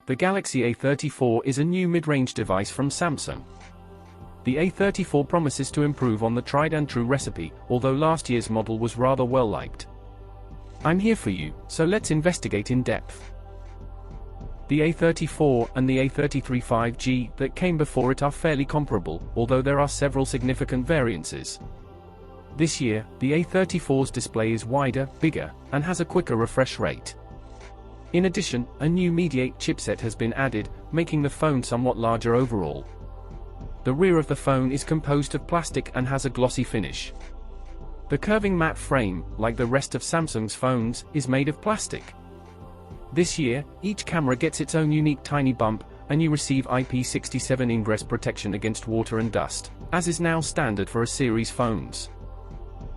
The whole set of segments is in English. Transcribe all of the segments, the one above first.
The Galaxy A34 is a new mid-range device from Samsung. The A34 promises to improve on the tried-and-true recipe, although last year's model was rather well-liked. I'm here for you, so let's investigate in depth. The A34 and the A33 5G that came before it are fairly comparable, although there are several significant variances. This year, the A34's display is wider, bigger, and has a quicker refresh rate. In addition, a new mediatek chipset has been added, making the phone somewhat larger overall. The rear of the phone is composed of plastic and has a glossy finish. The curving matte frame, like the rest of Samsung's phones, is made of plastic. This year, each camera gets its own unique tiny bump, and you receive IP67 ingress protection against water and dust, as is now standard for a series phones.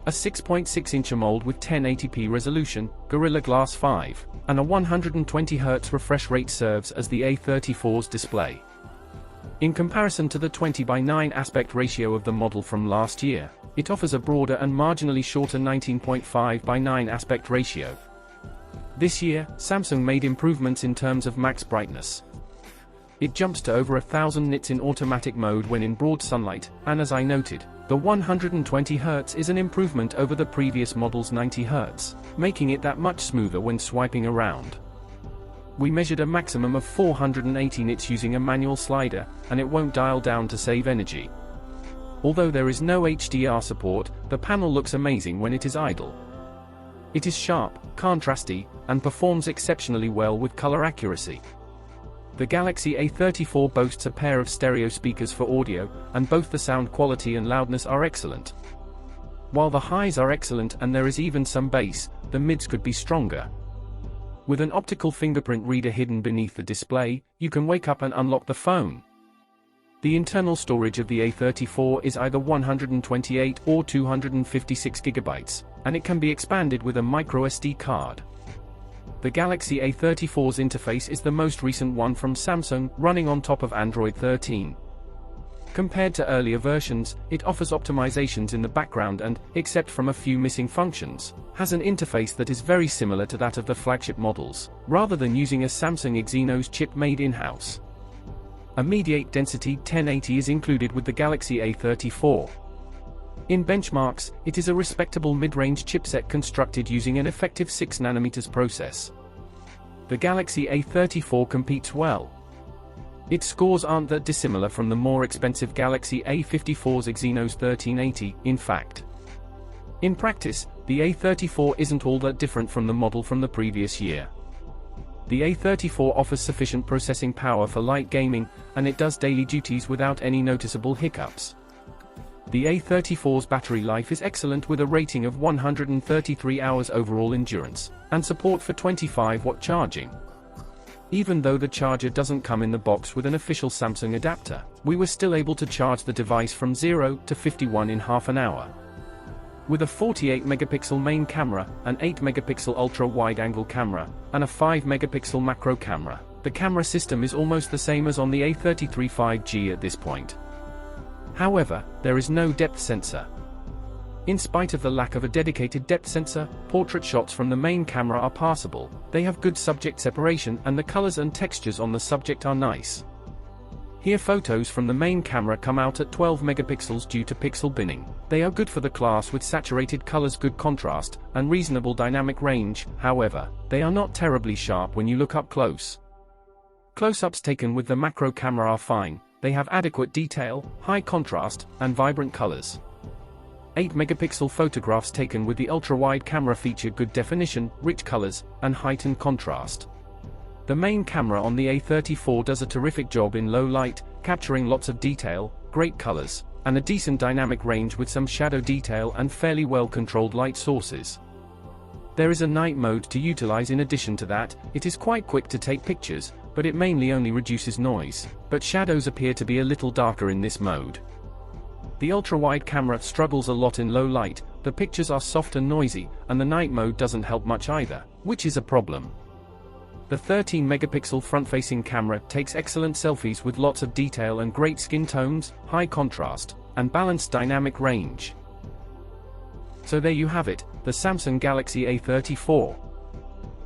A 6.6-inch AMOLED with 1080p resolution, Gorilla Glass 5, and a 120Hz refresh rate serves as the A34's display. In comparison to the 20:9 aspect ratio of the model from last year, it offers a broader and marginally shorter 19.5:9 aspect ratio. This year, Samsung made improvements in terms of max brightness. It jumps to over 1000 nits in automatic mode when in broad sunlight, and as I noted, the 120Hz is an improvement over the previous model's 90Hz, making it that much smoother when swiping around. We measured a maximum of 480 nits using a manual slider, and it won't dial down to save energy. Although there is no HDR support, the panel looks amazing when it is idle. It is sharp, contrasty, and performs exceptionally well with color accuracy. The Galaxy A34 boasts a pair of stereo speakers for audio, and both the sound quality and loudness are excellent. While the highs are excellent and there is even some bass, the mids could be stronger. With an optical fingerprint reader hidden beneath the display, you can wake up and unlock the phone. The internal storage of the A34 is either 128 or 256 GB, and it can be expanded with a microSD card. The Galaxy A34's interface is the most recent one from Samsung, running on top of Android 13. Compared to earlier versions, it offers optimizations in the background and, except from a few missing functions, has an interface that is very similar to that of the flagship models, rather than using a Samsung Exynos chip made in-house. A mediatek Density 1080 is included with the Galaxy A34. In benchmarks, it is a respectable mid-range chipset constructed using an effective 6nm process. The Galaxy A34 competes well. Its scores aren't that dissimilar from the more expensive Galaxy A54's Exynos 1380, in fact. In practice, the A34 isn't all that different from the model from the previous year. The A34 offers sufficient processing power for light gaming, and it does daily duties without any noticeable hiccups. The A34's battery life is excellent with a rating of 133 hours overall endurance, and support for 25-watt charging. Even though the charger doesn't come in the box with an official Samsung adapter, we were still able to charge the device from 0 to 51 in half an hour. With a 48-megapixel main camera, an 8-megapixel ultra-wide-angle camera, and a 5-megapixel macro camera, the camera system is almost the same as on the A33 5G at this point. However, there is no depth sensor. In spite of the lack of a dedicated depth sensor, portrait shots from the main camera are passable, they have good subject separation and the colors and textures on the subject are nice. Here photos from the main camera come out at 12 megapixels due to pixel binning. They are good for the class with saturated colors, good contrast, and reasonable dynamic range. However, they are not terribly sharp when you look up close. Close-ups taken with the macro camera are fine. They have adequate detail, high contrast, and vibrant colors. 8-megapixel photographs taken with the ultra-wide camera feature good definition, rich colors, and heightened contrast. The main camera on the A34 does a terrific job in low light, capturing lots of detail, great colors, and a decent dynamic range with some shadow detail and fairly well-controlled light sources. There is a night mode to utilize. In addition to that, it is quite quick to take pictures, but it mainly only reduces noise, but shadows appear to be a little darker in this mode. The ultra-wide camera struggles a lot in low light, the pictures are soft and noisy, and the night mode doesn't help much either, which is a problem. The 13-megapixel front-facing camera takes excellent selfies with lots of detail and great skin tones, high contrast, and balanced dynamic range. So there you have it, the Samsung Galaxy A34.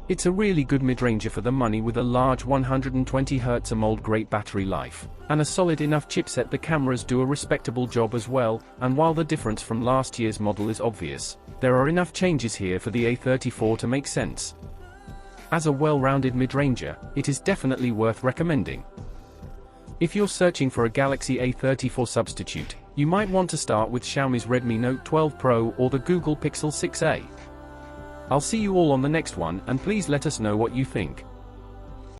It's a really good mid-ranger for the money with a large 120Hz AMOLED, great battery life, and a solid enough chipset. The cameras do a respectable job as well, and while the difference from last year's model is obvious, there are enough changes here for the A34 to make sense. As a well-rounded mid-ranger, it is definitely worth recommending. If you're searching for a Galaxy A34 substitute, you might want to start with Xiaomi's Redmi Note 12 Pro or the Google Pixel 6a. I'll see you all on the next one, and please let us know what you think.